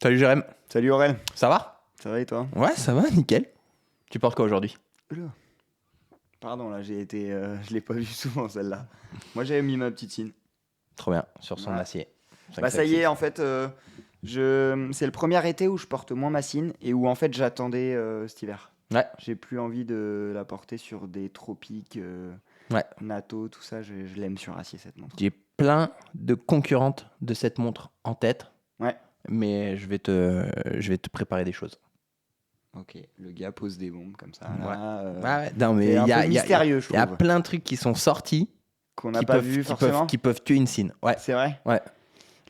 Salut Jérém, Salut Aurel, ça va? ça va et toi? Ouais, ça va, nickel. Tu portes quoi aujourd'hui? Oula. Pardon, là je l'ai pas vu souvent celle-là. Moi j'avais mis ma petite cine. Trop bien, sur son Ouais. acier. Bah ça y est, 556. en fait, c'est le premier été où je porte moins ma cine et où en fait j'attendais cet hiver. Ouais, J'ai plus envie de la porter sur des tropiques, ouais. natto, tout ça, je l'aime sur acier cette montre. J'ai plein de concurrentes de cette montre en tête, Ouais, mais je vais te préparer des choses. ok, le gars pose des bombes comme ça, Ouais. là. Ouais, non, mais C'est il un y peu a, il y a- mystérieux, je il y a trouve, plein de trucs qui sont sortis qu'on n'a qui pas peuvent, vu qui peuvent, forcément. qui peuvent tuer une cine. Ouais, C'est vrai. ouais,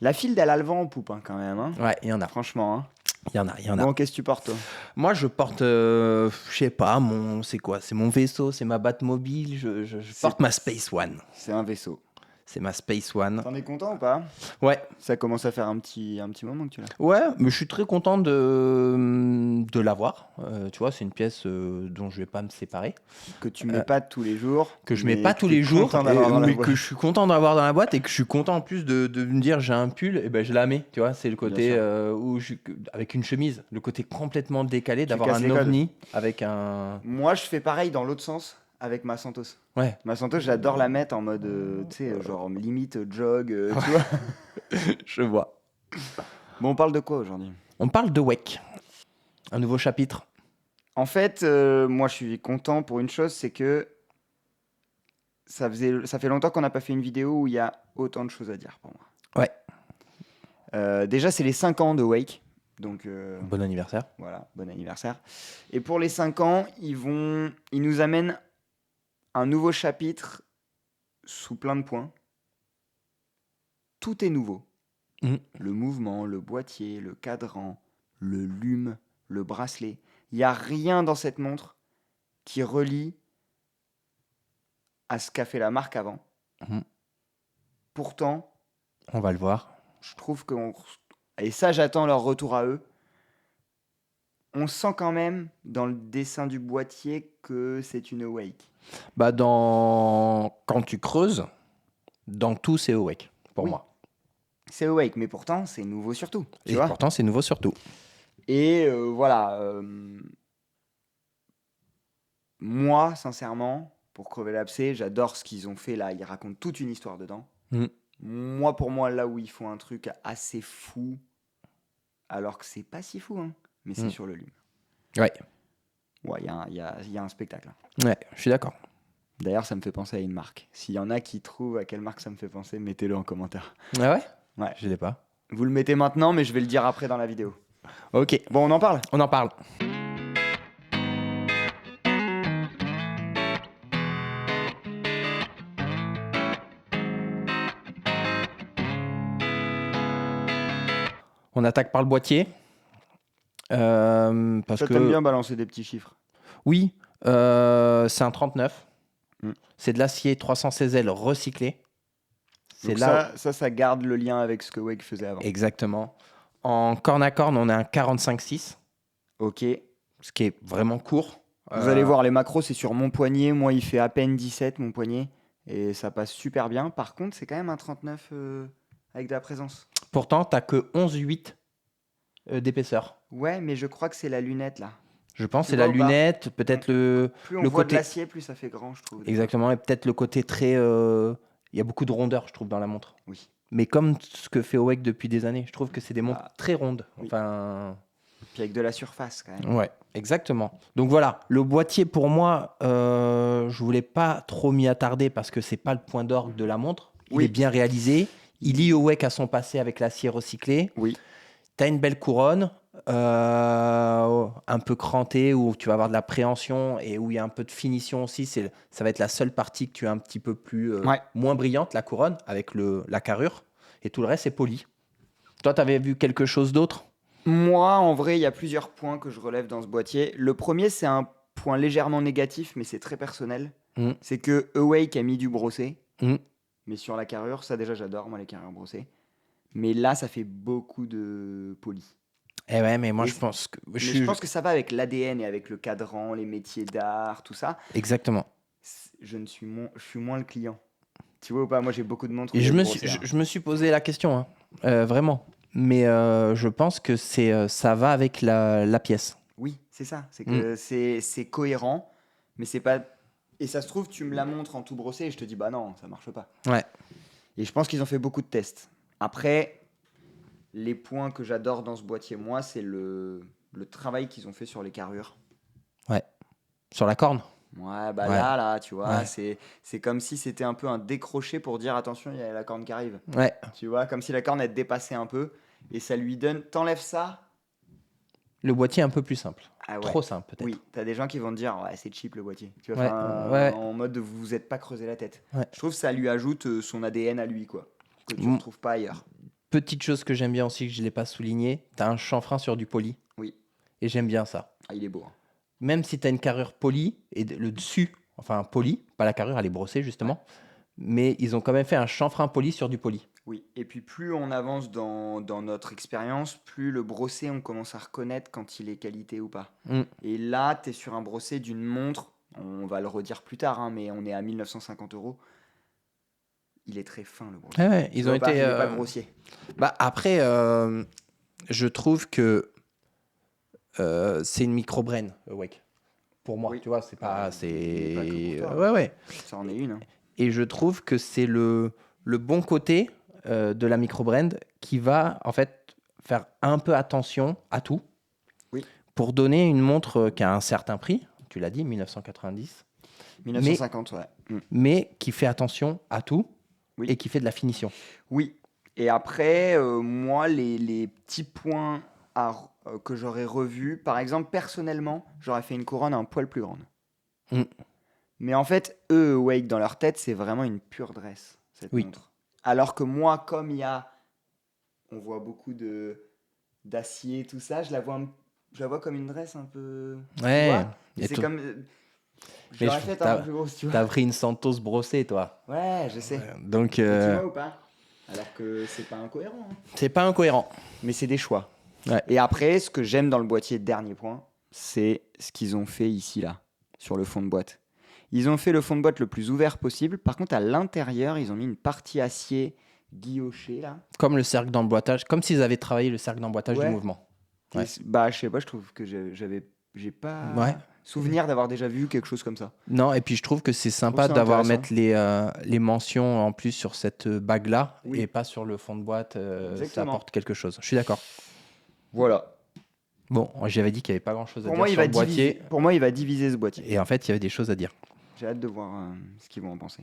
La file, elle a le vent en poupe hein, quand même, hein. ouais, il y en a. Franchement, hein. Il y en a, il y en a. Bon, qu'est-ce que tu portes toi? Moi, je porte, je sais pas, c'est quoi? C'est mon vaisseau, c'est ma Batmobile, je C'est porte ma Space One. c'est un vaisseau. C'est ma Space One. T'en es content ou pas? Ouais, Ça commence à faire un petit moment que tu l'as. ouais, mais je suis très content de l'avoir. Tu vois, c'est une pièce dont je vais pas me séparer, Que tu mets pas tous les jours, que je mets mais pas que tous t'es les jours, content d'avoir dans la mais boîte. que je suis content d'avoir dans la boîte et que je suis content en plus de me dire j'ai un pull, et ben je la mets. Tu vois, c'est le Bien côté sûr. avec une chemise, le côté complètement décalé Tu d'avoir casses un les codes. ovni avec un. Moi, je fais pareil dans l'autre sens avec ma Santos. Ouais, Ma Santos, j'adore la mettre en mode, tu sais, genre limite jog, tu vois. je vois. Bon, on parle de quoi aujourd'hui? On parle de Wake, un nouveau chapitre. En fait, moi, je suis content pour une chose, c'est que ça fait longtemps qu'on n'a pas fait une vidéo où il y a autant de choses à dire pour moi. Ouais, Déjà, c'est les 5 ans de Wake. Donc, bon anniversaire. voilà, bon anniversaire. Et pour les 5 ans, ils nous amènent un nouveau chapitre sous plein de points. Tout est nouveau. Mm. Le mouvement, le boîtier, le cadran, le lume, le bracelet. Il n'y a rien dans cette montre qui relie à ce qu'a fait la marque avant. Mhm. Pourtant, On va le voir. je trouve et ça j'attends leur retour à eux, on sent quand même dans le dessin du boîtier que c'est une Awake. Bah quand tu creuses, dans tout c'est Awake pour Oui, moi. c'est Awake, mais pourtant c'est nouveau surtout, tu Et vois. pourtant c'est nouveau surtout. Et voilà, moi sincèrement, pour crever l'abcès, j'adore ce qu'ils ont fait là. Ils racontent toute une histoire dedans. Mm. Moi, pour moi, là où ils font un truc assez fou, alors que c'est pas si fou, hein, mais c'est Mm. sur le lume. Ouais, Ouais, il y a un spectacle, hein. ouais, je suis d'accord. D'ailleurs, ça me fait penser à une marque. S'il y en a qui trouvent à quelle marque ça me fait penser, mettez-le en commentaire. Ah ouais? Ouais. Je l'ai pas. Vous le mettez maintenant, mais je vais le dire après dans la vidéo. Ok, Bon, on en parle. on en parle. On attaque par le boîtier. Parce Ça t'aime que bien balancer des petits chiffres. oui, c'est un 39. Mm. C'est de l'acier 316L recyclé. C'est Donc là ça garde le lien avec ce que Wake faisait avant. exactement. En corne à corne, on a un 45-6, Ok. ce qui est vraiment court. Vous allez voir, les macros, c'est sur mon poignet. Moi, il fait à peine 17, mon poignet. Et ça passe super bien. Par contre, c'est quand même un 39 avec de la présence. Pourtant, t'as que 11,8 d'épaisseur. Ouais, mais je crois que c'est la lunette, là. Je pense Tu c'est la vois ou pas? lunette, peut-être Plus on le voit de côté. l'acier, plus ça fait grand, je trouve. Exactement, et peut-être le côté très. Il y a beaucoup de rondeur, je trouve, dans la montre. Oui. Mais comme ce que fait Owek depuis des années, je trouve que c'est des montres Ah, très rondes. oui. Enfin. Puis avec de la surface, quand même. Ouais, exactement. Donc voilà, le boîtier pour moi, je voulais pas trop m'y attarder parce que c'est pas le point d'orgue de la montre. Il Oui. est bien réalisé. Il lie Owek à son passé avec l'acier recyclé. Oui. Tu as une belle couronne, un peu crantée, où tu vas avoir de la préhension et où il y a un peu de finition aussi. Ça va être la seule partie que tu as un petit peu Ouais. moins brillante, la couronne, avec la carrure. Et tout le reste est poli. Toi, tu avais vu quelque chose d'autre? Moi, en vrai, il y a plusieurs points que je relève dans ce boîtier. Le premier, c'est un point légèrement négatif, mais c'est très personnel. Mm, C'est que Awake a mis du brossé. mm. Mais sur la carrure, ça déjà, j'adore, moi, les carrures brossées. Mais là, ça fait beaucoup de poli. Eh ouais, mais moi, Et je pense que Mais je pense que ça va avec l'ADN et avec le cadran, les métiers d'art, tout ça. Exactement. Je suis moins le client. Tu vois ou pas? Moi, j'ai beaucoup de montres où Et il y a je du me suis, brossé, hein. je me suis posé la question, hein. Vraiment. mais je pense que ça va avec la pièce. Oui, c'est ça. C'est Mm. que c'est cohérent, mais c'est pas. Et ça se trouve, tu me la montres en tout brossé et je te dis, bah non, ça marche pas. Ouais, Et je pense qu'ils ont fait beaucoup de tests. Après, les points que j'adore dans ce boîtier, moi, c'est le travail qu'ils ont fait sur les carrures. ouais. Sur la corne? Ouais, bah Ouais, là, tu vois, ouais, c'est comme si c'était un peu un décroché pour dire attention, il y a la corne qui arrive. ouais. Tu vois, comme si la corne elle dépassait un peu et ça lui donne. T'enlèves ça? Le boîtier est un peu plus simple. Ah ouais. Trop simple, peut-être. Oui, t'as des gens qui vont te dire ouais, c'est cheap le boîtier. Tu vois, Ouais, enfin, ouais, en mode vous vous êtes pas creusé la tête. ouais. Je trouve que ça lui ajoute son ADN à lui, quoi, que tu Mm. retrouves pas ailleurs. Petite chose que j'aime bien aussi, que je ne l'ai pas souligné, tu as un chanfrein sur du poli. Oui, Et j'aime bien ça. ah, il est beau, hein. Même si tu as une carrure polie, et le dessus, enfin poli, pas la carrure, elle est brossée Ouais. justement, mais ils ont quand même fait un chanfrein poli sur du poli. Oui, et puis plus on avance dans notre expérience, plus le brossé, on commence à reconnaître quand il est qualité ou pas. Mm. Et là, tu es sur un brossé d'une montre, on va le redire plus tard, hein, mais on est à 1950 €. Il est très fin le brossé. Ouais, ouais, Tu ils ont vois pas, été. il est pas grossier. Bah, après, je trouve que c'est une micro-brain, Awake. Pour moi, Oui, tu vois, c'est pas. mais pas que pour C'est. toi, Ouais, ouais. ça en est une, hein. Et je trouve que c'est le bon côté de la micro-brand qui va, en fait, faire un peu attention à tout Oui, pour donner une montre qui a un certain prix, tu l'as dit, 1990, mais, 1950, ouais. mais qui fait attention à tout Oui, et qui fait de la finition. oui. Et après, moi, les petits points que j'aurais revus, par exemple, personnellement, j'aurais fait une couronne un poil plus grande. Mm. Mais en fait, eux, Wake, dans leur tête, c'est vraiment une pure dress, cette Oui. montre. Alors que moi, comme on voit beaucoup d'acier, tout ça, je la vois comme une dress un peu, tu Ouais. vois? Et Et c'est toi, comme, je mais l'aurais faite un peu plus grosse, tu vois? t'as pris une Santos brossée, toi. Ouais, je sais. Donc, Mais tu vois ou pas? Alors que c'est pas incohérent, hein. c'est pas incohérent. Mais c'est des choix. Ouais. Et après, ce que j'aime dans le boîtier, dernier point, c'est ce qu'ils ont fait ici, là, sur le fond de boîte. Ils ont fait le fond de boîte le plus ouvert possible. Par contre, à l'intérieur, ils ont mis une partie acier guilloché, là. Comme le cercle d'emboîtage, comme s'ils avaient travaillé le cercle d'emboîtage du Ouais. mouvement. Et Ouais. bah, je sais pas, je trouve que j'ai Ouais. pas souvenir d'avoir déjà vu quelque chose comme ça. Non, et puis je trouve que c'est Je trouve sympa ça d'avoir intéressant. mettre les mentions en plus sur cette bague-là Oui. et pas sur le fond de boîte. Ça Exactement. apporte quelque chose. Je suis d'accord. Voilà. Bon, j'avais dit qu'il n'y avait pas grand-chose à Pour dire moi, sur le boîtier. pour moi, il va diviser ce boîtier. Et en fait, il y avait des choses à dire. J'ai hâte de voir ce qu'ils vont en penser.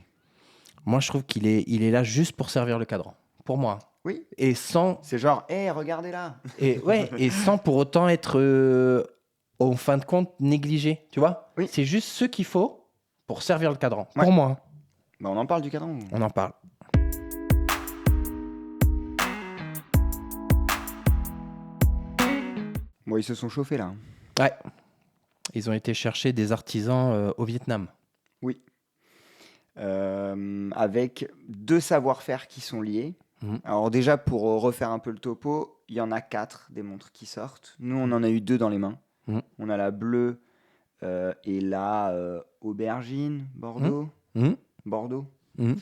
Moi, je trouve il est là juste pour servir le cadran. Pour moi. Oui. Et sans, C'est genre, hé, regardez là. et sans pour autant être, en fin de compte, négligé. Tu vois? Oui. C'est juste ce qu'il faut pour servir le cadran. Ouais. Pour moi, hein. Bah, on en parle du cadran. On en parle. Bon, ils se sont chauffés là. Ouais. Ils ont été chercher des artisans au Vietnam. Oui. Avec deux savoir-faire qui sont liés. Mhm. Alors déjà, pour refaire un peu le topo, il y en a 4 des montres qui sortent. Nous, on en a eu 2 dans les mains. Mhm. On a la bleue et la aubergine, Bordeaux. Mhm. Bordeaux. Mhm.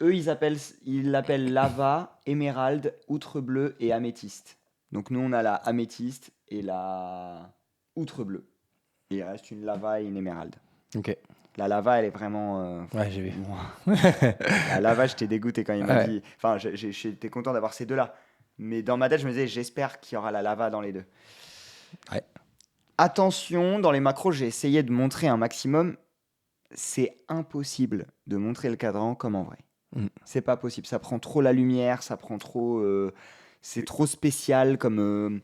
Eux, ils l'appellent lava, émeraude, outre bleue et améthyste. Donc nous, on a la améthyste et la outre bleue. Et il reste une lava et une émeraude. Ok. La lava, elle est vraiment... Ouais, j'ai vu. La lava, j'étais dégoûté quand il m'a Ouais. dit... Enfin, j'étais content d'avoir ces deux-là. Mais dans ma tête, je me disais, j'espère qu'il y aura la lava dans les deux. Ouais. Attention, dans les macros, j'ai essayé de montrer un maximum. C'est impossible de montrer le cadran comme en vrai. Mm. C'est pas possible. Ça prend trop la lumière, ça prend trop... c'est trop spécial comme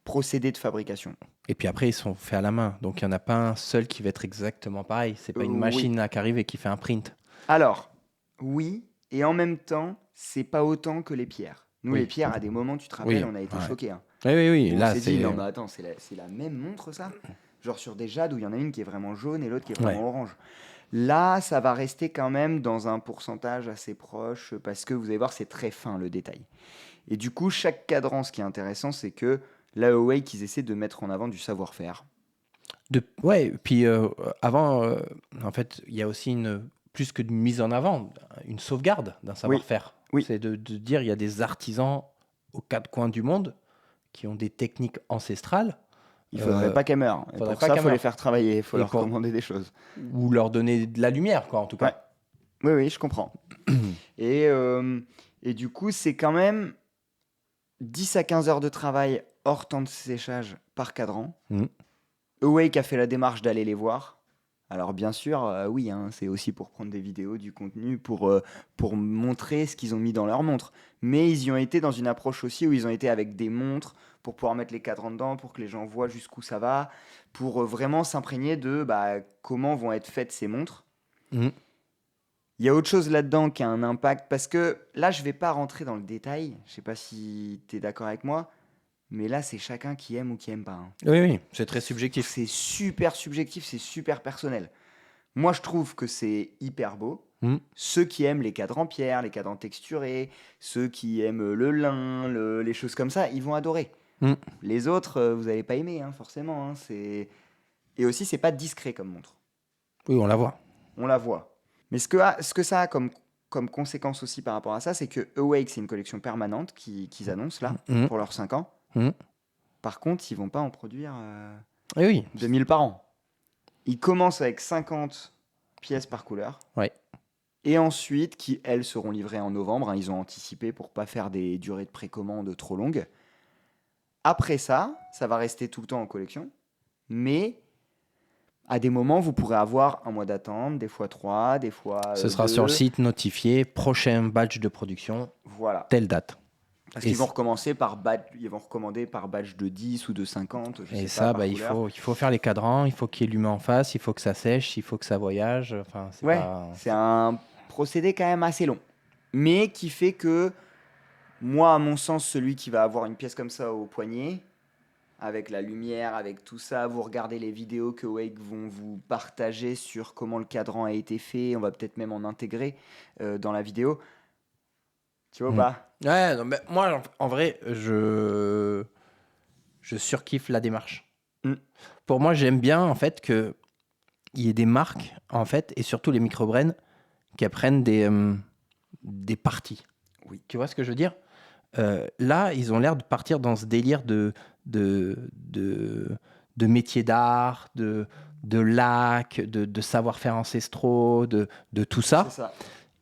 procédé de fabrication. Et puis après, ils sont faits à la main. Donc, il n'y en a pas un seul qui va être exactement pareil. C'est pas une Oui. machine là, qui arrive et qui fait un print. Alors, oui, et en même temps, c'est pas autant que les pierres. Nous, Oui. les pierres, à des moments, tu te rappelles, Oui, on a été ouais. choqués, hein. Oui, oui, oui. On Là, s'est c'est. dit, non, mais attends, c'est la même montre, ça? Genre sur des jades où il y en a une qui est vraiment jaune et l'autre qui est vraiment Ouais. orange. Là, ça va rester quand même dans un pourcentage assez proche parce que vous allez voir, c'est très fin le détail. Et du coup, chaque cadran, ce qui est intéressant, c'est que là, Awake, ils essaient de mettre en avant du savoir-faire. Ouais, puis avant, en fait, il y a aussi plus que de mise en avant, une sauvegarde d'un savoir-faire. Oui. C'est de dire il y a des artisans aux quatre coins du monde qui ont des techniques ancestrales. Il faudrait pas qu'elles meurent. Et Faudrait pour pas ça, qu'elles faut les meurent. faire travailler, il faut Et leur commander des choses. ou leur donner de la lumière, quoi, en tout Ouais. cas. Oui, oui, je comprends. Et, et du coup, c'est quand même 10 à 15 heures de travail hors temps de séchage par cadran. Mhm. Awake a fait la démarche d'aller les voir. Alors bien sûr, oui, hein, c'est aussi pour prendre des vidéos, du contenu, pour montrer ce qu'ils ont mis dans leur montre. Mais ils y ont été dans une approche aussi où ils ont été avec des montres pour pouvoir mettre les cadrans dedans, pour que les gens voient jusqu'où ça va, pour vraiment s'imprégner de comment vont être faites ces montres. Mhm. Il y a autre chose là-dedans qui a un impact, parce que là, je vais pas rentrer dans le détail, je sais pas si tu es d'accord avec moi, mais là, c'est chacun qui aime ou qui aime pas, hein. Oui, oui, c'est très subjectif. C'est super subjectif, c'est super personnel. Moi, je trouve que c'est hyper beau. Mhm. Ceux qui aiment les cadres en pierre, les cadrans texturés, ceux qui aiment le lin, les choses comme ça, ils vont adorer. Mhm. Les autres, vous n'allez pas aimer, hein, forcément, hein, et aussi, c'est pas discret comme montre. Oui, on la voit. On la voit. Mais ce que ça a comme conséquence aussi par rapport à ça, c'est que Awake, c'est une collection permanente qu'ils annoncent là, Mhm. pour leurs 5 ans. Mhm. Par contre, ils vont pas en produire Oui, oui. 2000 par an. Ils commencent avec 50 pièces par couleur. Ouais. Et ensuite, qui, elles, seront livrées en novembre, hein. Ils ont anticipé pour pas faire des durées de précommande trop longues. Après ça, ça va rester tout le temps en collection. Mais à des moments, vous pourrez avoir un mois d'attente, des fois 3, des fois Ce sera 2. sur le site notifié, prochain batch de production, Voilà. telle date. Parce Et qu'ils vont c- recommencer par batch, ils vont recommander par batch de 10 ou de 50, je Et sais ça, pas, par il couleur. faut faire les cadrans, il faut qu'il y ait l'humain en face, il faut que ça sèche, il faut que ça voyage. Enfin, c'est Ouais, pas. c'est un procédé quand même assez long. Mais qui fait que, moi, à mon sens, celui qui va avoir une pièce comme ça au poignet, avec la lumière, avec tout ça, vous regardez les vidéos que Wake vont vous partager sur comment le cadran a été fait, on va peut-être même en intégrer dans la vidéo. Tu vois ou Mm. pas? Ouais, non, mais moi, en vrai, je surkiffe la démarche. Mm. Pour moi, j'aime bien, en fait, qu'il y ait des marques, en fait, et surtout les micro-brands, qui prennent des parties. Oui. Tu vois ce que je veux dire? Là, ils ont l'air de partir dans ce délire de, de, de métier d'art, de lac, de savoir-faire ancestraux, de tout C'est ça. ça.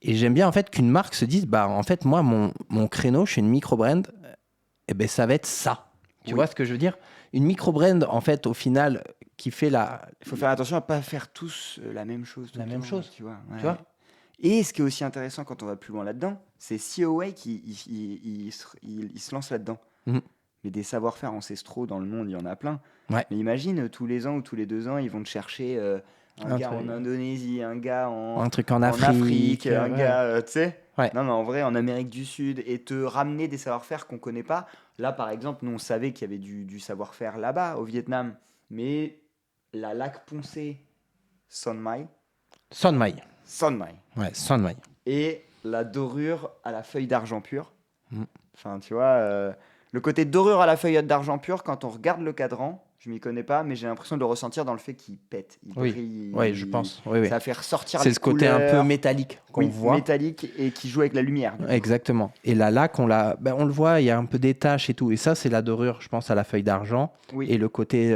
Et j'aime bien en fait qu'une marque se dise, bah en fait moi mon créneau, je suis une micro-brand, et ben ça va être ça. Tu Oui. vois ce que je veux dire? Une micro-brand en fait au final qui fait Il faut faire attention à pas faire tous la même chose tout la le même temps, chose. tu vois. Tu Ouais. vois? Et ce qui est aussi intéressant quand on va plus loin là-dedans, c'est si Awake, il se lance là-dedans. Mhm. Mais des savoir-faire ancestraux dans le monde, il y en a plein. Ouais. Mais imagine, tous les ans ou tous les 2 ans, ils vont te chercher un Un gars truc, en Indonésie, un gars un truc en en Afrique, Afrique, un ouais. gars, tu sais. Ouais. Non, mais en vrai, en Amérique du Sud, et te ramener des savoir-faire qu'on connaît pas. Là, par exemple, nous, on savait qu'il y avait du savoir-faire là-bas, au Vietnam. Mais la laque poncée Sonmai, Sonmai. Sonmai, Ouais, Sonmai. et la dorure à la feuille d'argent pur. Mm. Enfin, tu vois, le côté dorure à la feuillette d'argent pur, quand on regarde le cadran, je m'y connais pas, mais j'ai l'impression de le ressentir dans le fait qu'il pète, il Oui. brille, Oui, je pense. Oui, oui. ça va faire sortir C'est les ce côté un peu couleurs, métallique qu'on oui, voit. métallique, et qui joue avec la lumière, du coup. Exactement. Et la laque, on le voit, il y a un peu des taches et tout. Et ça, c'est la dorure, je pense, à la feuille d'argent. Oui. Et le côté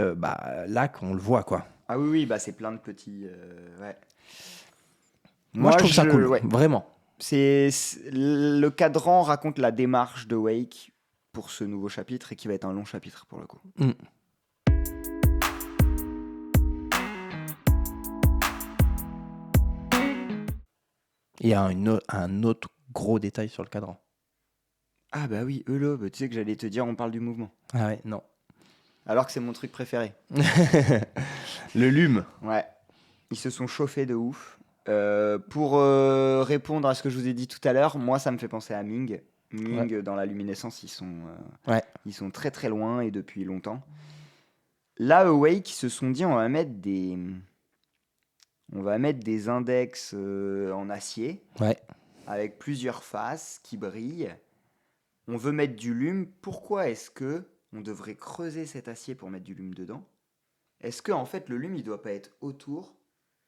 laque, on le voit, quoi. Ah oui, oui, bah c'est plein de petits. Ouais. Moi, je trouve ça cool, ouais. vraiment. Le cadran raconte la démarche de Wake pour ce nouveau chapitre et qui va être un long chapitre pour le coup. Mm. Il y a un autre gros détail sur le cadran. Ah bah oui, Elo, tu sais que j'allais te dire, on parle du mouvement. Ah ouais, non. Alors que c'est mon truc préféré. Le lume. Ouais. Ils se sont chauffés de ouf. Pour répondre à ce que je vous ai dit tout à l'heure, moi ça me fait penser à Ming. Ming, dans la luminescence, Ouais. ils sont très très loin et depuis longtemps. Là, Awake, ils se sont dit on va mettre des index en acier Ouais. avec plusieurs faces qui brillent. On veut mettre du lume. Pourquoi est-ce que on devrait creuser cet acier pour mettre du lume dedans? Est-ce que en fait le lume il doit pas être autour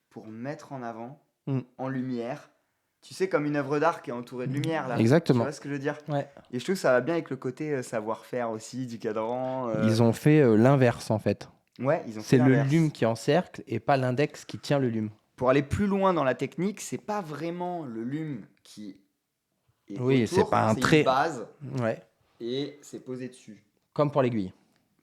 pour mettre en avant, Mm. en lumière, Tu sais, comme une œuvre d'art qui est entourée de lumière, là. Tu Exactement. vois ce que je veux dire? Ouais. Et je trouve que ça va bien avec le côté savoir-faire aussi du cadran. Ils ont fait l'inverse en fait. Ouais, ils ont fait C'est le lume l'inverse. qui encercle et pas l'index qui tient le lume. Pour aller plus loin dans la technique, c'est pas vraiment le lume qui est Oui, c'est autour, pas un c'est une trait. base Ouais. et c'est posé dessus. Comme pour l'aiguille.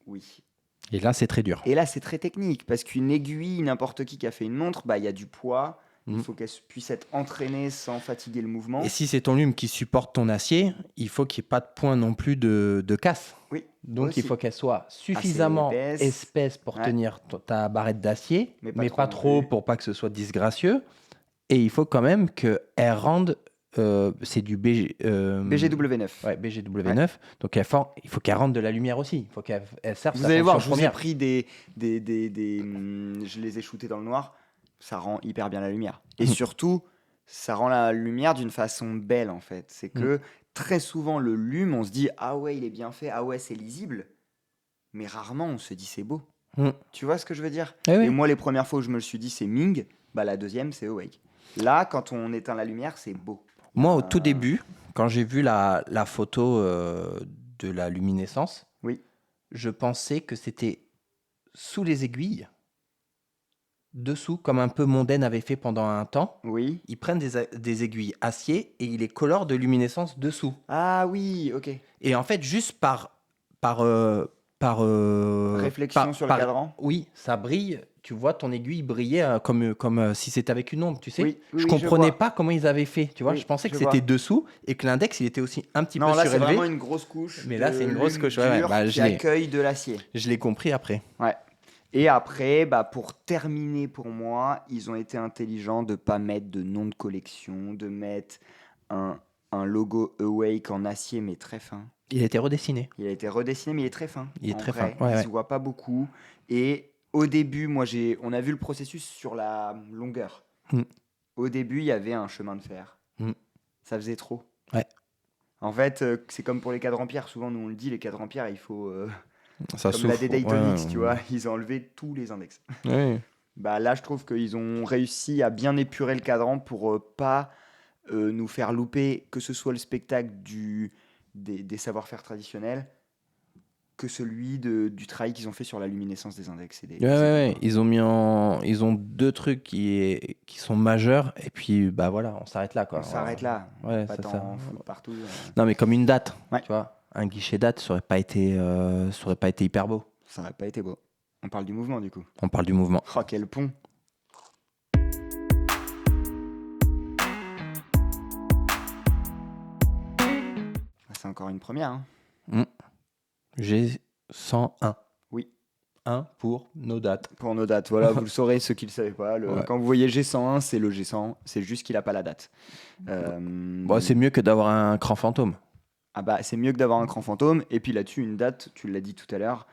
Oui. Et là, c'est très dur. Et là, c'est très technique parce qu'une aiguille, n'importe qui a fait une montre, bah il y a du poids. Il Mm. faut qu'elle puisse être entraînée sans fatiguer le mouvement. Et si c'est ton lume qui supporte ton acier, il faut qu'il n'y ait pas de point non plus de casse. Oui. Donc aussi. il faut qu'elle soit suffisamment épaisse. épaisse pour Ouais. tenir ta barrette d'acier, Mais mais pas pas trop non trop plus. pour pas que ce soit disgracieux. Et il faut quand même qu'elle rende. C'est du BGW9. ouais, BGW9. Donc il faut qu'elle rende de la lumière aussi. Il faut qu'elle serve Vous sa allez voir, fonction je vous ai première. pris je les ai shootés dans le noir. Ça rend hyper bien la lumière. Et surtout, ça rend la lumière d'une façon belle en fait. C'est que très souvent le lume, on se dit ah ouais il est bien fait, ah ouais c'est lisible. Mais rarement on se dit c'est beau. Mm. Tu vois ce que je veux dire? Eh oui. Et moi les premières fois où je me le suis dit c'est Ming, bah la deuxième c'est Awake. Là quand on éteint la lumière c'est beau. Moi, au tout début, quand j'ai vu la photo de la luminescence, Oui. je pensais que c'était sous les aiguilles, dessous, comme un peu Mondaine avait fait pendant un temps. Oui. Ils prennent des aiguilles acier et ils les colorent de luminescence dessous. Ah oui, ok. Et en fait, juste par Réflexion sur le cadran. oui, ça brille. Tu vois ton aiguille briller comme si c'était avec une ombre, tu sais. Oui, oui, Je oui, comprenais vois. pas comment ils avaient fait, tu vois. Oui, Je pensais que je c'était vois. dessous et que l'index il était aussi un petit Non, peu là c'est surélevé. vraiment une grosse couche. Mais là, de c'est une grosse lume couche, ouais, ouais. dure Bah, qui accueille de l'acier. Je l'ai compris après. Ouais. Et après, bah, pour terminer pour moi, ils ont été intelligents de pas mettre de nom de collection, de mettre un, un logo Awake en acier mais très fin. Il a été redessiné. Il a été redessiné mais il est très fin. Il est En très vrai, fin. Ouais, il ouais. se voit pas beaucoup. Et au début, on a vu le processus sur la longueur. Mm. Au début, il y avait un chemin de fer. Mm. Ça faisait trop. Ouais. En fait, c'est comme pour les cadres en pierre. Souvent, nous on le dit, les cadres en pierre, il faut Ça comme la souffle. Daytonix, Ouais, tu vois, ils ont enlevé tous les index. ouais. Bah là, je trouve qu'ils ont réussi à bien épurer le cadran pour pas nous faire louper que ce soit le spectacle des savoir-faire traditionnels que celui du travail qu'ils ont fait sur la luminescence des index. Et des Ouais. aiguilles, Ils ont deux trucs qui sont majeurs et puis bah voilà, on s'arrête là quoi. on s'arrête là. Ouais, Pas c'est ça. t'en foutre partout. Non mais comme une date, Ouais. tu vois, un guichet date, ça aurait pas été hyper beau. Ça aurait pas été beau. On parle du mouvement du coup. On parle du mouvement. Oh, quel pont! C'est encore une première. Hein. J'ai 101. Oui. 1 pour nos dates. Pour nos dates, voilà, vous le saurez, ceux qui ne le savaient pas. Ouais. Quand vous voyez G101, c'est le G100, c'est juste qu'il n'a pas la date. Bon, c'est mieux que d'avoir un cran fantôme. Ah bah, c'est mieux que d'avoir un cran fantôme. Et puis là-dessus, une date, tu l'as dit tout à l'heure,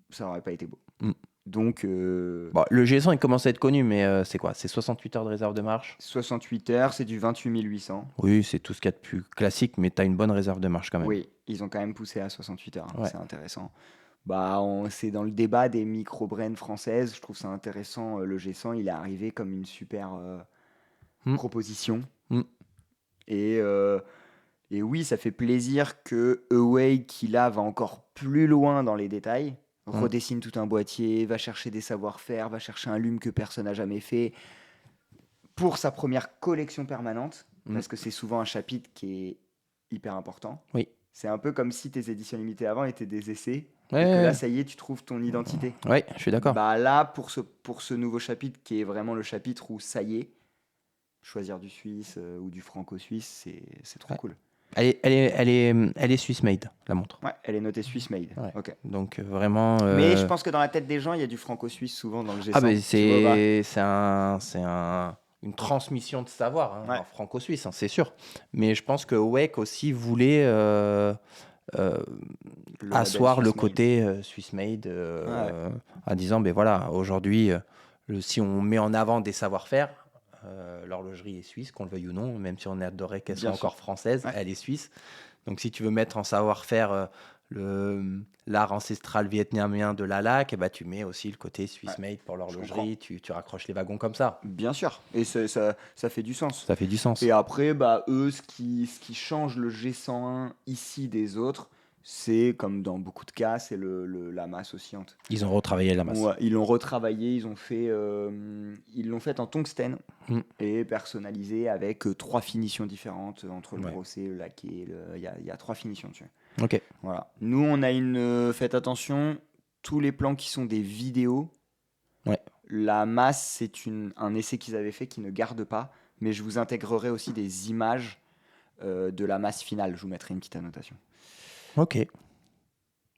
ça n'aurait pas été beau. Mm. Donc, Bon, le G100, il commence à être connu, mais c'est quoi? C'est 68 heures de réserve de marche? 68 heures, c'est du 28 800. Oui, c'est tout ce qu'il y a de plus classique, mais tu as une bonne réserve de marche quand même. Oui, ils ont quand même poussé à 68 heures, hein, Ouais. c'est intéressant. Bah, c'est dans le débat des micro-brands françaises, je trouve ça intéressant. Le G100, il est arrivé comme une super proposition. Mm. Et oui, ça fait plaisir que Away, qui là va encore plus loin dans les détails, redessine tout un boîtier, va chercher des savoir-faire, va chercher un lume que personne n'a jamais fait pour sa première collection permanente, parce que c'est souvent un chapitre qui est hyper important. Oui. C'est un peu comme si tes éditions limitées avant étaient des essais, Ouais, et que ouais. là, ça y est, tu trouves ton identité. Ouais, je suis d'accord. Bah là, pour ce nouveau chapitre, qui est vraiment le chapitre où ça y est, choisir du suisse ou du franco-suisse, c'est trop Ouais. cool. Elle est Swiss made, la montre. Ouais, elle est notée Swiss made. Ouais. Ok. Donc vraiment. Mais je pense que dans la tête des gens, il y a du franco-suisse souvent dans le G100. Ah ben Tu vois, bah, c'est une transmission de savoir hein, Ouais. en franco-suisse, hein, c'est sûr. Mais je pense que Wake aussi voulait le asseoir label le Swiss made. côté Swiss made en disant ben voilà, aujourd'hui, si on met en avant des savoir-faire, l'horlogerie est suisse, qu'on le veuille ou non, même si on adorait qu'elle soit Bien sûr. encore française, Ouais. elle est suisse. Donc si tu veux mettre en savoir-faire l'art ancestral vietnamien de la laque, et bah, tu mets aussi le côté Swiss Ouais, made pour je comprends. l'horlogerie, tu raccroches les wagons comme ça. Bien sûr. Et ça fait du sens. Ça fait du sens. Et après, bah, eux, ce qui change le G101 ici des autres, c'est, comme dans beaucoup de cas, c'est la masse oscillante. Ils ont retravaillé la masse. Ouais, ils l'ont retravaillé, ils l'ont fait en tungstène Mm. et personnalisé avec 3 finitions différentes entre le Ouais. brossé, le laqué, il y a 3 finitions dessus. Ok. Voilà. Nous, on a faites attention, tous les plans qui sont des vidéos, Ouais. la masse, c'est un essai qu'ils avaient fait qui ne garde pas, mais je vous intégrerai aussi des images de la masse finale. Je vous mettrai une petite annotation. Ok.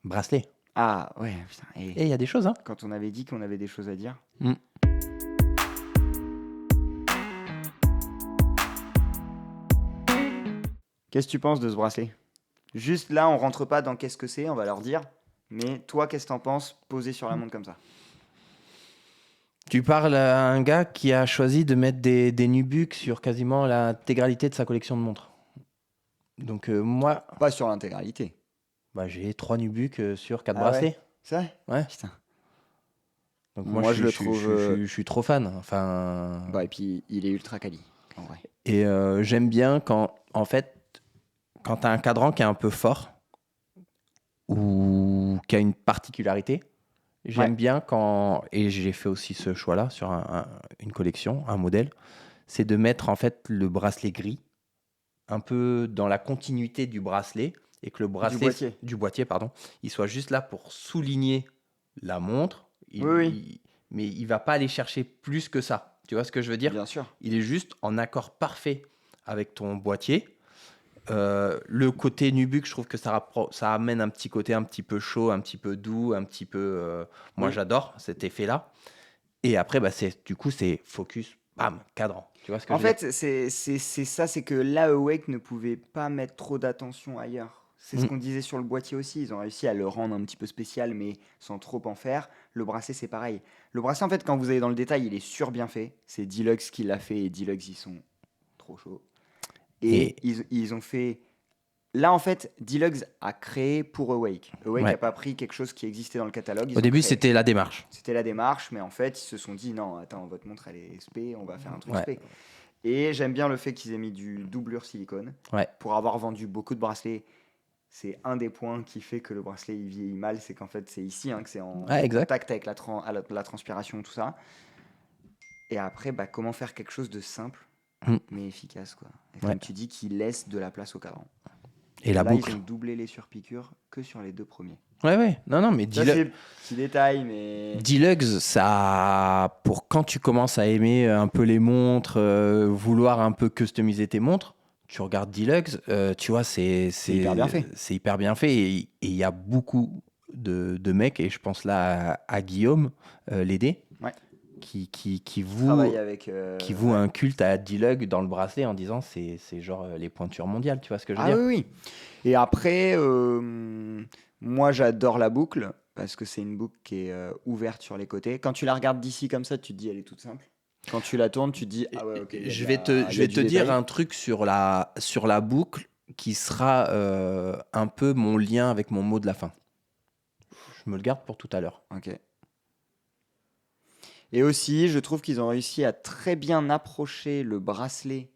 Bracelet. Ah, ouais, putain. Et Et il y a des choses, hein. quand on avait dit qu'on avait des choses à dire. Mm. Qu'est-ce que tu penses de ce bracelet? Juste là, on rentre pas dans qu'est-ce que c'est, on va leur dire. Mais toi, qu'est-ce que t'en penses posé sur la montre comme ça? Tu parles à un gars qui a choisi de mettre des nubucks sur quasiment l'intégralité de sa collection de montres. Donc moi, Pas sur l'intégralité. bah, j'ai 3 nubucks sur 4 Ah ouais? bracelets. C'est vrai? Ouais. Putain. Donc Moi, je le trouve, je suis trop fan. Enfin, Bah, et puis, il est ultra quali, en vrai. et j'aime bien quand, en fait, quand tu as un cadran qui est un peu fort ou qui a une particularité, j'aime Ouais. bien quand, et j'ai fait aussi ce choix-là sur une collection, un modèle, c'est de mettre en fait le bracelet gris un peu dans la continuité du bracelet et que le bracelet boîtier. du boîtier, pardon, il soit juste là pour souligner la montre. Oui. Mais il va pas aller chercher plus que ça. Tu vois ce que je veux dire? Bien sûr. Il est juste en accord parfait avec ton boîtier. Le côté nubuck, je trouve que ça amène un petit côté un petit peu chaud, un petit peu doux, un petit peu. Moi, Oui. j'adore cet effet-là. Et après, bah, du coup, c'est focus, bam, cadran. Tu vois ce que En je veux dire? fait, c'est ça, c'est que là, Awake ne pouvait pas mettre trop d'attention ailleurs. C'est ce Mm. qu'on disait sur le boîtier aussi. Ils ont réussi à le rendre un petit peu spécial, mais sans trop en faire. Le bracelet, c'est pareil. Le bracelet, en fait, quand vous allez dans le détail, il est bien fait. C'est Deluxe qui l'a fait et Deluxe, ils sont trop chauds. Et Et ils ont fait. Là, en fait, Deluxe a créé pour Awake. Awake ouais. n'a pas pris quelque chose qui existait dans le catalogue. Ils Au ont début, créé. c'était la démarche. C'était la démarche, mais en fait, ils se sont dit non, attends, votre montre, elle est SP, on va faire un truc Ouais. SP. Et j'aime bien le fait qu'ils aient mis du doublure silicone. Ouais. Pour avoir vendu beaucoup de bracelets, c'est un des points qui fait que le bracelet il vieillit mal, c'est qu'en fait c'est ici, que c'est en Ouais, exact. contact avec la transpiration, tout ça. Et après, bah, comment faire quelque chose de simple, Mm. mais efficace, quoi. Et Ouais. comme tu dis, qui laisse de la place au cadran. Et la Là, boucle. ils ont doublé les surpiqûres que sur les 2 premiers. Ouais, ouais. Non, non, mais Ça, c'est petit détail, mais... Deluxe, ça, pour quand tu commences à aimer un peu les montres, vouloir un peu customiser tes montres, tu regardes Deluxe, tu vois, c'est hyper bien fait. C'est hyper bien fait. Et il y a beaucoup de mecs, et je pense là à Guillaume Lédé, Ouais. qui Travaille avec... voue un culte à Deluxe dans le bracelet en disant c'est genre les pointures mondiales, tu vois ce que je veux Ah dire? oui, oui. Et après, moi j'adore la boucle parce que c'est une boucle qui est ouverte sur les côtés. Quand tu la regardes d'ici comme ça, tu te dis elle est toute simple. Quand tu la tournes, tu te dis ah ouais, ok. Je vais te dire un truc sur la boucle qui sera un peu mon lien avec mon mot de la fin. Je me le garde pour tout à l'heure. Ok. Et aussi, je trouve qu'ils ont réussi à très bien approcher le bracelet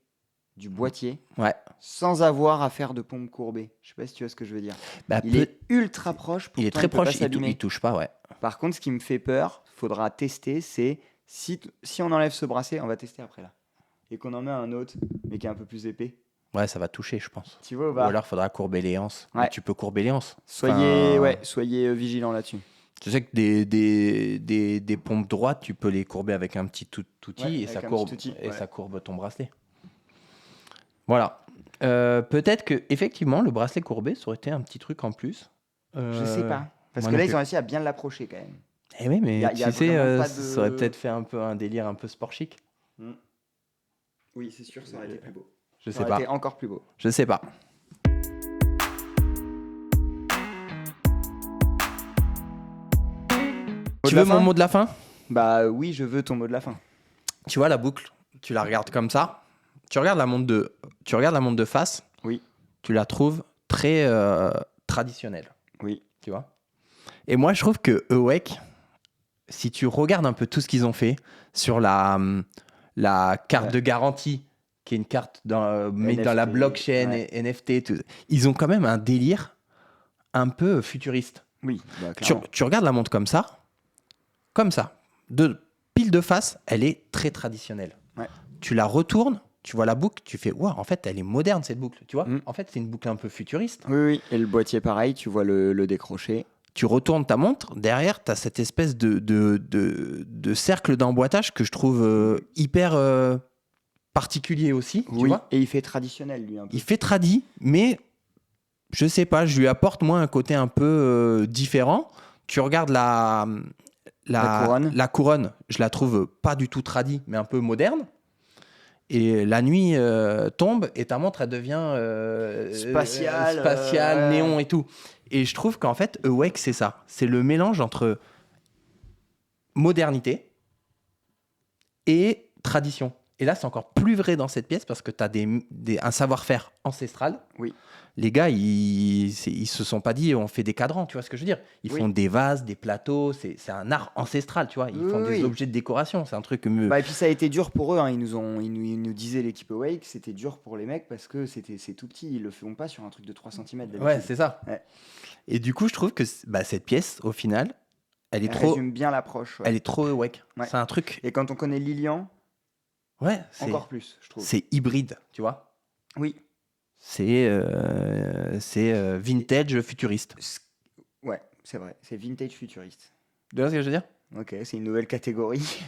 du boîtier Ouais. sans avoir à faire de pompe courbée. Je sais pas si tu vois ce que je veux dire. Bah, Il est ultra proche. il est pourtant, très peut pas proche, s'abîmer. il touche pas, ouais. Par contre, ce qui me fait peur, faudra tester, c'est si on enlève ce bracelet, on va tester après là, et qu'on en met un autre, mais qui est un peu plus épais. Ouais, ça va toucher, je pense. Tu vois ou Ou pas? alors, faudra courber les anses. Ouais. Mais tu peux courber les anses. Soyez, Enfin, soyez vigilants là-dessus. Tu sais que des pompes droites, tu peux les courber avec un petit outil Ouais, et avec ça un courbe petit outil, et ouais. ça courbe ton bracelet. Voilà. Peut-être que effectivement le bracelet courbé ça aurait été un petit truc en plus. Je sais pas. Parce moi que non là, plus. ils ont réussi à bien l'approcher quand même. Eh oui, mais Y a tu sais, vraiment pas ça aurait de- peut-être fait un peu un délire un peu sport chic. Oui, c'est sûr, ça aurait été plus beau. Je Ça sais aurait pas. été encore plus beau. Je sais pas. Tu veux mon mot de la fin? Bah oui, je veux ton mot de la fin. Tu vois la boucle, tu la regardes comme ça. Tu regardes la montre de face. Oui. Tu la trouves très traditionnelle. Oui. Tu vois. Et moi, je trouve que Awake, si tu regardes un peu tout ce qu'ils ont fait sur la carte Ouais. de garantie, qui est une carte mais dans la NFT, blockchain, ouais. et NFT, tout, ils ont quand même un délire un peu futuriste. Oui, bah, Tu, clairement. tu regardes la montre comme ça, pile de face, elle est très traditionnelle. Ouais. Tu la retournes, tu vois la boucle, tu fais, waouh, en fait, elle est moderne cette boucle, tu vois. Mm. En fait, c'est une boucle un peu futuriste. Oui, oui. Et le boîtier, pareil, tu vois le décroché. Tu retournes ta montre, derrière, tu as cette espèce de cercle d'emboîtage que je trouve hyper particulier aussi, tu Oui, vois. et il fait traditionnel, lui, un peu. Il fait tradi, mais je sais pas, je lui apporte moi un côté un peu différent. Tu regardes La couronne. je la trouve pas du tout tradi, mais un peu moderne. Et la nuit tombe et ta montre, elle devient spatiale, néon et tout. Et je trouve qu'en fait, Awake, c'est ça. C'est le mélange entre modernité et tradition. Et là, c'est encore plus vrai dans cette pièce parce que tu as un savoir-faire ancestral. Oui. Les gars, ils se sont pas dit on fait des cadrans, tu vois ce que je veux dire. Ils Oui. font des vases, des plateaux, c'est un art ancestral, tu vois. Ils font des Oui. objets de décoration, c'est un truc... Bah, et puis ça a été dur pour eux, hein. Ils nous disaient, l'équipe Awake, c'était dur pour les mecs parce que c'est tout petit, ils le font pas sur un truc de 3 cm d'habitude. Ouais, c'est ça. Ouais. Et du coup, je trouve que cette pièce, au final, elle Elle résume bien l'approche. Ouais. elle est trop Awake. Ouais. C'est un truc... Et quand on connaît Lilian, Ouais, encore plus, je trouve. c'est hybride, tu vois. Oui. C'est vintage futuriste. Ouais, c'est vrai, c'est vintage futuriste. Tu vois ce que je veux dire? Ok, c'est une nouvelle catégorie.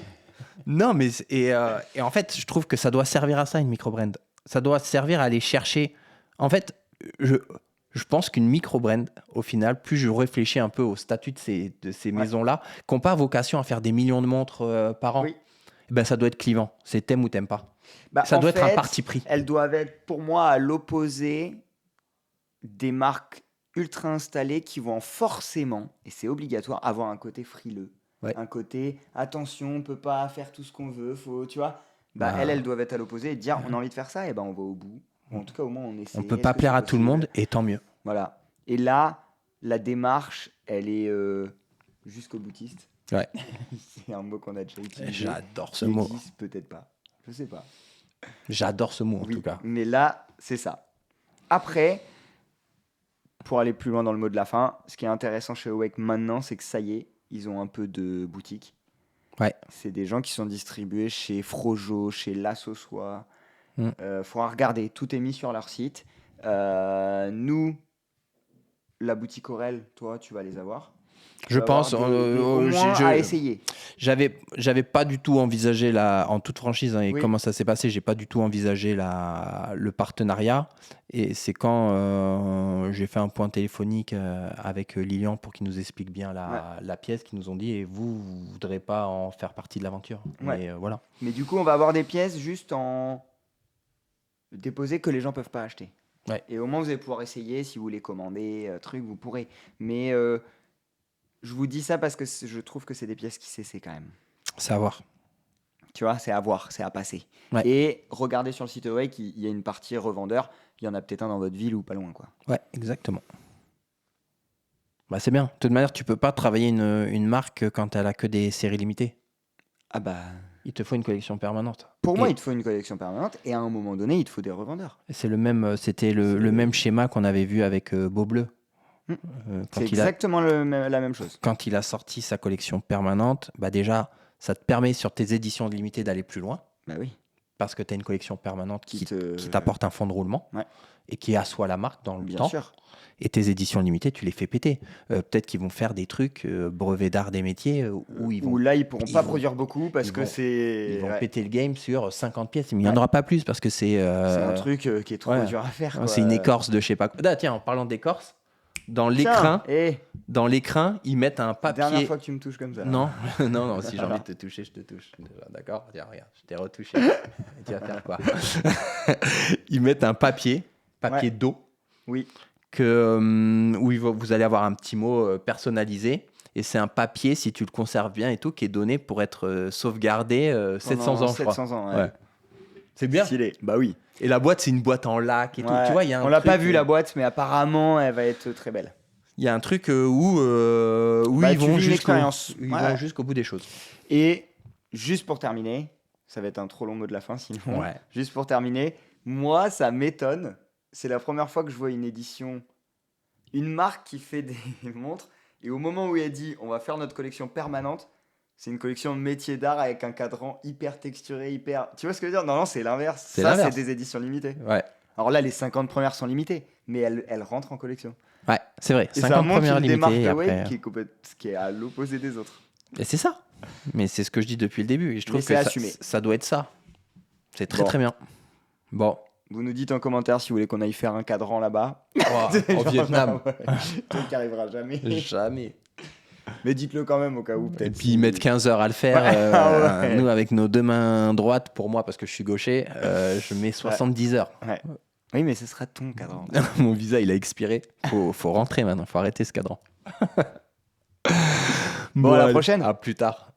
Non, mais et en fait, je trouve que ça doit servir à ça, une micro-brand. Ça doit servir à aller chercher. En fait, je pense qu'une micro-brand, au final, plus je réfléchis un peu au statut de ces Ouais. maisons-là, qui n'ont pas vocation à faire des millions de montres par an, Oui. ben, ça doit être clivant. C'est t'aimes ou t'aimes pas. Bah, Ça en doit être un fait, parti pris. elles doivent être, pour moi, à l'opposé des marques ultra installées qui vont forcément, et c'est obligatoire, avoir un côté frileux. Ouais. Un côté, attention, on peut pas faire tout ce qu'on veut, faut, tu vois. Bah, Bah. elles doivent être à l'opposé et dire, on a envie de faire ça, et ben on va au bout. Ou en tout cas, au moins, on essaie. On peut Est-ce pas que plaire c'est à tout le possible monde, et tant mieux. Voilà. Et là, la démarche, elle est jusqu'au boutiste. Ouais. C'est un mot qu'on a déjà utilisé. J'adore ce Qui mot. existe peut-être pas. Je sais pas. J'adore ce mot, en Oui, tout cas. mais là, c'est ça. Après, pour aller plus loin dans le mot de la fin, ce qui est intéressant chez Awake maintenant, c'est que ça y est, ils ont un peu de boutique. Ouais. C'est des gens qui sont distribués chez Frojo, chez La Sauçois. Mm. Faudra regarder, tout est mis sur leur site. Nous, la boutique Aurel, toi, tu vas les avoir. Je pense. Au moins à essayer. J'avais pas du tout envisagé en toute franchise, hein, et Oui. comment ça s'est passé, j'ai pas du tout envisagé le partenariat. Et c'est quand j'ai fait un point téléphonique avec Lilian pour qu'il nous explique bien la pièce, qu'ils nous ont dit, et vous voudrez pas en faire partie de l'aventure. Ouais. Et voilà. Mais du coup, on va avoir des pièces juste en déposées que les gens peuvent pas acheter. Ouais. Et au moins, vous allez pouvoir essayer, si vous voulez commander, vous pourrez. Mais je vous dis ça parce que je trouve que c'est des pièces qui s'essaient quand même. C'est à voir. Tu vois, c'est à voir, c'est à passer. Ouais. Et regardez sur le site Awake, il y a une partie revendeur. Il y en a peut-être un dans votre ville ou pas loin, quoi. Ouais, exactement. Bah, c'est bien. De toute manière, tu peux pas travailler une marque quand elle a que des séries limitées. Ah bah... Il te faut une collection permanente. Pour moi, il te faut une collection permanente et à un moment donné, il te faut des revendeurs. C'est le même, c'était le même schéma qu'on avait vu avec Beau Bleu. C'est exactement la même chose. Quand il a sorti sa collection permanente, bah déjà, ça te permet sur tes éditions limitées d'aller plus loin. Bah oui. Parce que tu as une collection permanente qui te... t'apporte un fonds de roulement, ouais, et qui assoit la marque dans le bien temps. Sûr. Et tes éditions limitées, tu les fais péter. Peut-être qu'ils vont faire des trucs, brevets d'art des métiers, où ils vont... Où là, ils pourront pas produire beaucoup parce que Ils vont ouais, péter le game sur 50 pièces, mais il n'y en aura pas plus parce que c'est... c'est un truc qui est trop ouais. dur à faire, quoi. C'est une écorce de je sais pas quoi. Ah, tiens, en parlant d'écorce, dans Tiens, l'écrin, ils mettent un papier... Dernière fois que tu me touches comme ça. Non, non, si j'ai envie de te toucher, je te touche. D'accord? Tiens, regarde, je t'ai retouché. Et tu vas faire quoi? Ils mettent un papier Ouais. d'eau, Oui. où vous allez avoir un petit mot personnalisé. Et c'est un papier, si tu le conserves bien et tout, qui est donné pour être sauvegardé 700 ans, je crois. 700 ans, ouais. Ouais. C'est bien. Stylé. Bah oui. Et la boîte, c'est une boîte en lac et tout. Ouais. Tu vois, il y a un On l'a truc, pas vu la boîte, mais apparemment, elle va être très belle. Il y a un truc où Bah, ils tu vont vis une expérience. ils Ouais. vont jusqu'au bout des choses. Et juste pour terminer, ça va être un trop long mot de la fin sinon. Ouais. Juste pour terminer, moi ça m'étonne. C'est la première fois que je vois une marque qui fait des montres. Et au moment où elle dit on va faire notre collection permanente, c'est une collection métier d'art avec un cadran hyper texturé, hyper. Tu vois ce que je veux dire? Non, non, c'est l'inverse. C'est Ça, c'est l'inverse. des éditions limitées. Ouais. Alors là, les 50 premières sont limitées, mais elles rentrent en collection. Ouais, c'est vrai. Et ça 50 montre premières une démarche limitées et de Wayne après. qui est à l'opposé des autres. Et c'est ça. Mais c'est ce que je dis depuis le début. Et je trouve Mais que c'est ça, assumé. ça doit être ça. C'est très Bon. très bien. Bon. Vous nous dites en commentaire si vous voulez qu'on aille faire un cadran là-bas. Au Vietnam. Ouais. Truc qui arrivera jamais. Jamais. Mais dites-le quand même au cas où Et peut-être. puis ils mettent 15 heures à le faire. Ouais. Ouais. Nous, avec nos deux mains droites, pour moi, parce que je suis gaucher, je mets 70 heures. Ouais. Oui, mais ce sera ton cadran. Mon visa, il a expiré. Faut rentrer maintenant. Faut arrêter ce cadran. Bon, à la allez, prochaine. À plus tard.